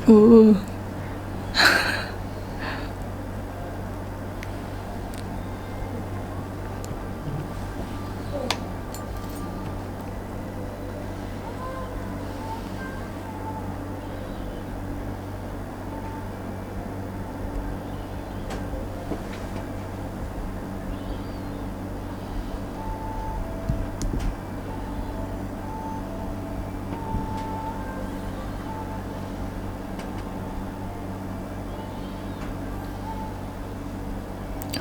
哦，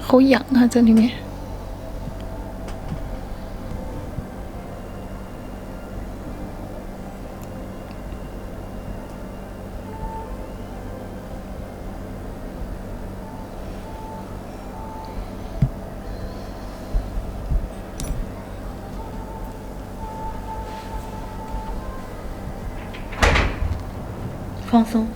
好痒啊，在里面。放松。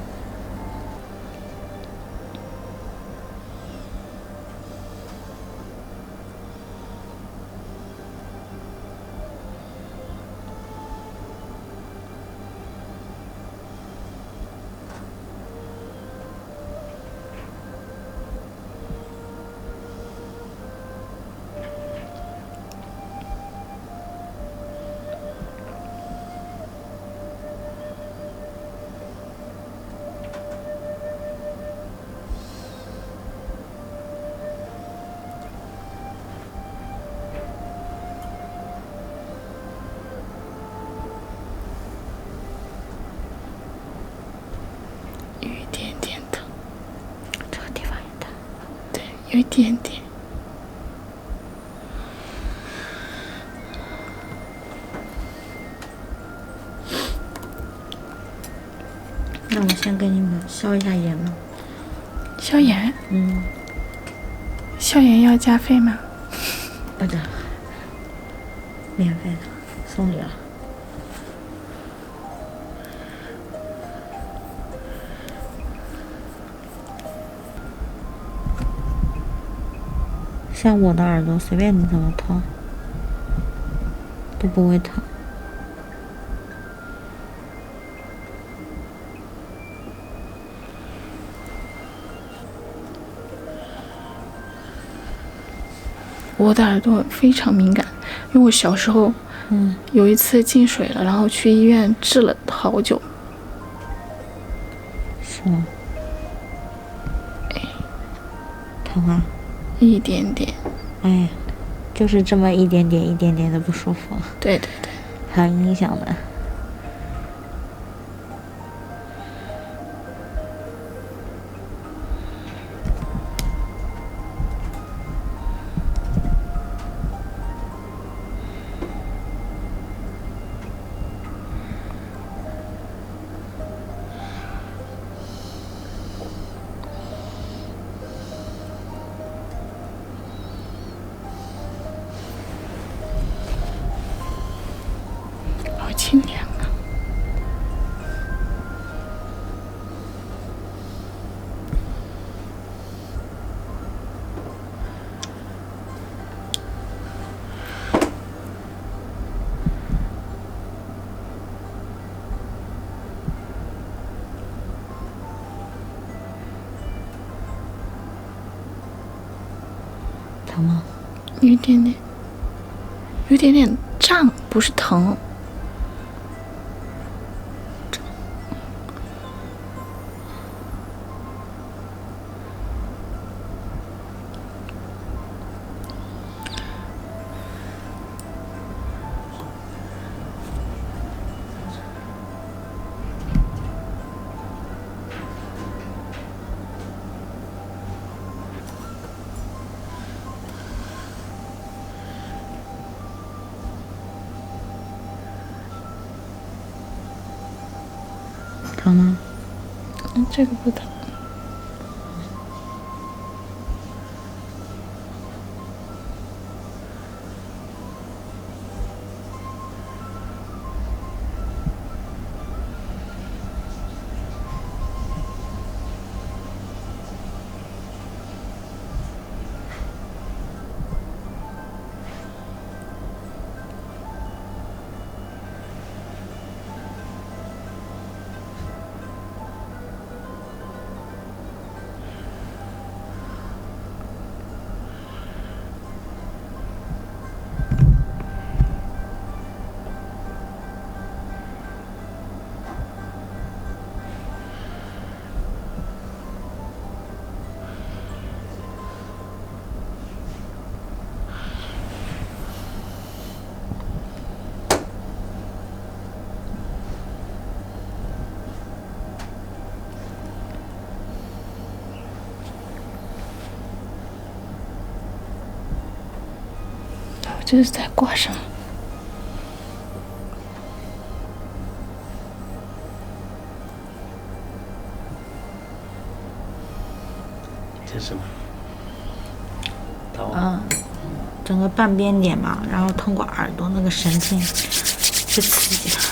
有一点点疼，这个地方也疼。对，有一点点。那我先给你们消一下炎吗？消炎？嗯，消炎要加费吗？不的，免费的，送你了。像我的耳朵，随便你怎么掏都不会疼。我的耳朵非常敏感，因为我小时候，有一次进水了，然后去医院治了好久。是吗？疼啊？一点点。哎呀，就是这么一点点、一点点的不舒服，对对对。很影响的。好清凉啊！疼吗？有一点点，有一点点胀，不是疼。疼吗？这个不疼。这是在挂什么？这是什么？整个半边脸嘛，然后通过耳朵那个神经去刺激它。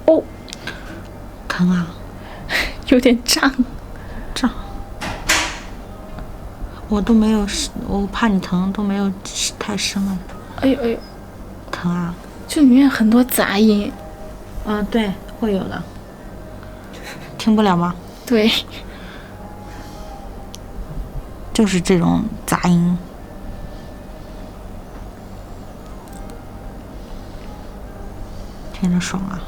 哦，疼啊！有点胀。胀。我都没有，我怕你疼，都没有太深了。哎呦哎呦，疼啊！就里面很多杂音。对，会有的。听不了吗？对，就是这种杂音。听着爽啊！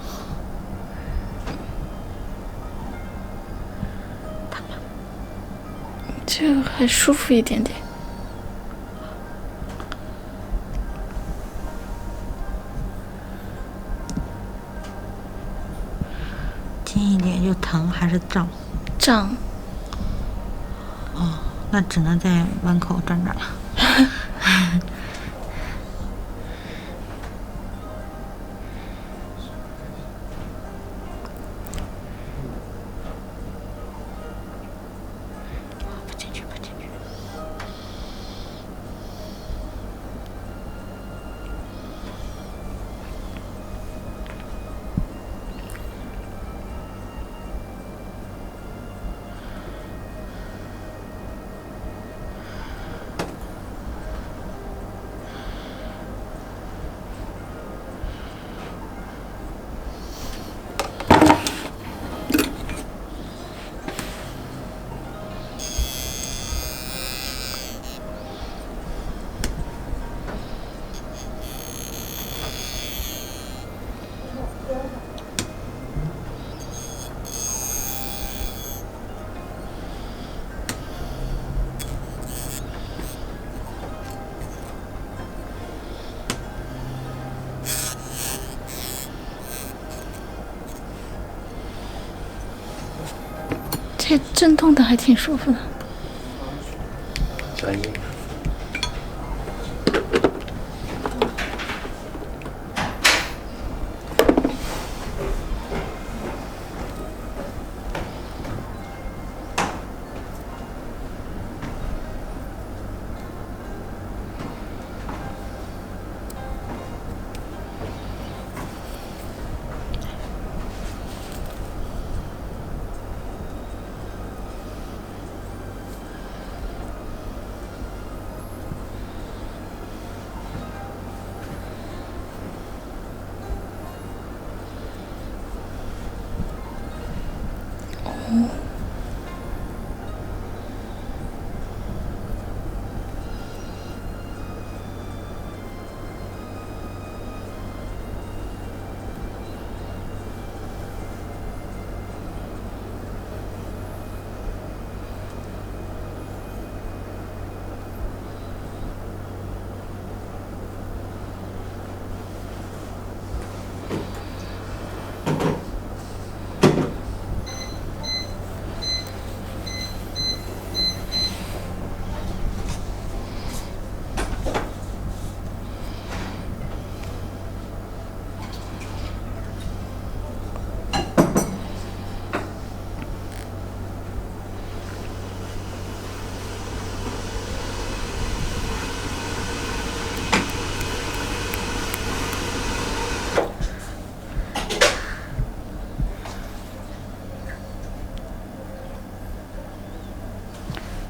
疼吗？这个还舒服一点点。近一点就疼还是胀？胀。哦，那只能在门口转转了。不进去，不进去。这震动的还挺舒服的。专业。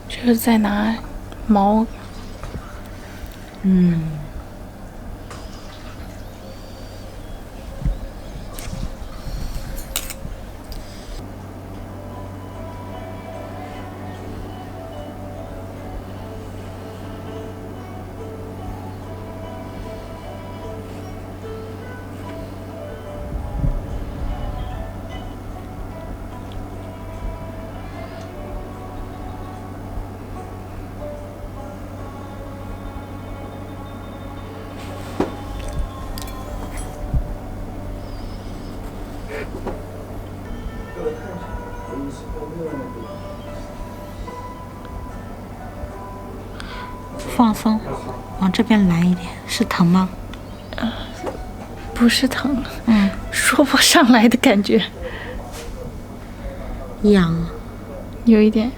就是在拿毛。放松，往这边来一点，是疼吗？不是疼，嗯，说不上来的感觉，痒。有一点。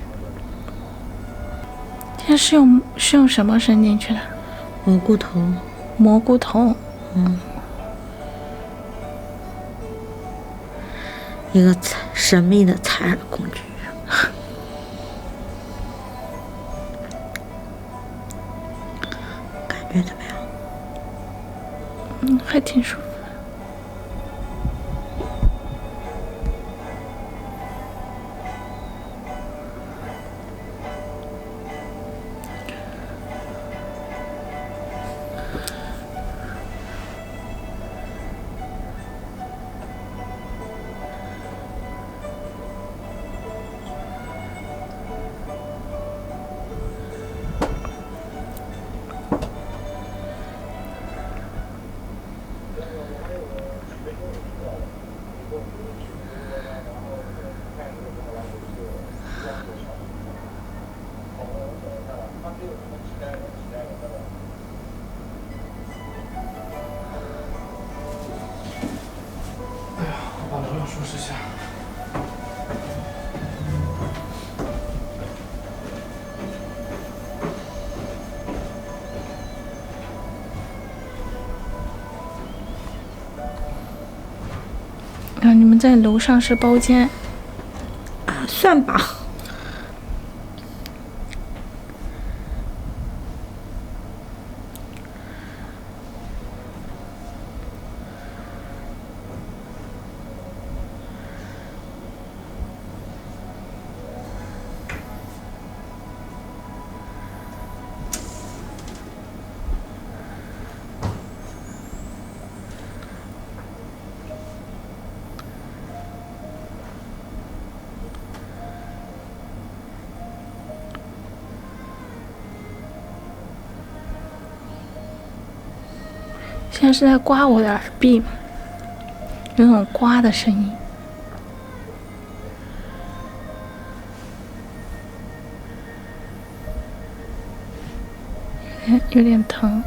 现在是用什么伸进去的？蘑菇头。蘑菇头。嗯。一个神秘的采耳工具。感觉怎么样？还挺舒服。把楼要收拾下。你们在楼上是包间？算吧。现在是在刮我的耳壁吗？有种刮的声音。有点疼。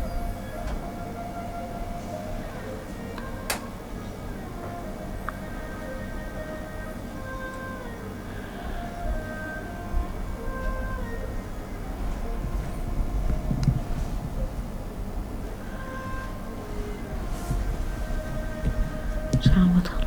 差不多了。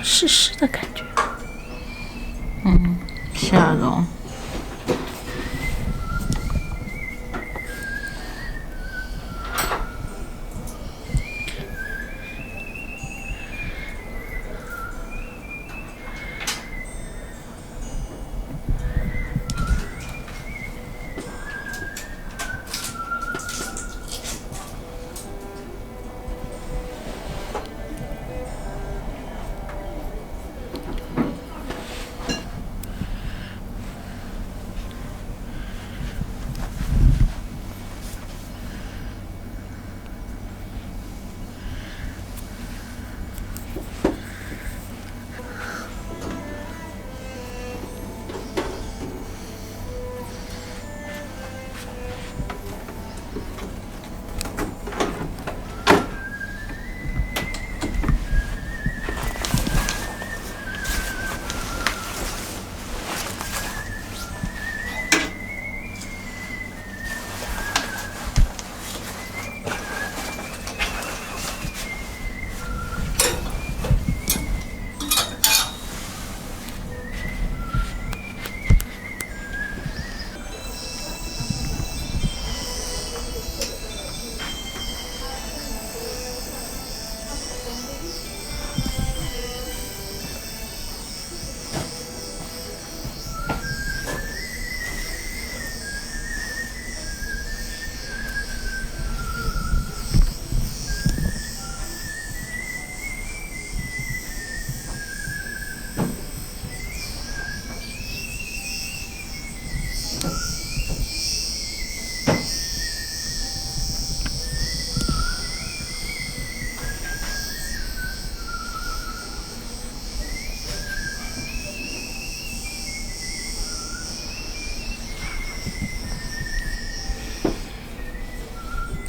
湿湿的感觉。是耳聋。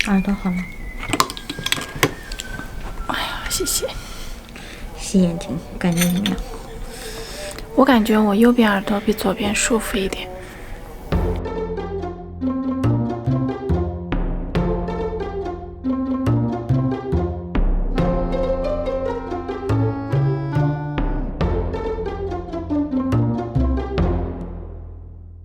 耳朵好了。哎呀，谢谢。洗眼睛感觉怎么样？我感觉我右边耳朵比左边舒服一点。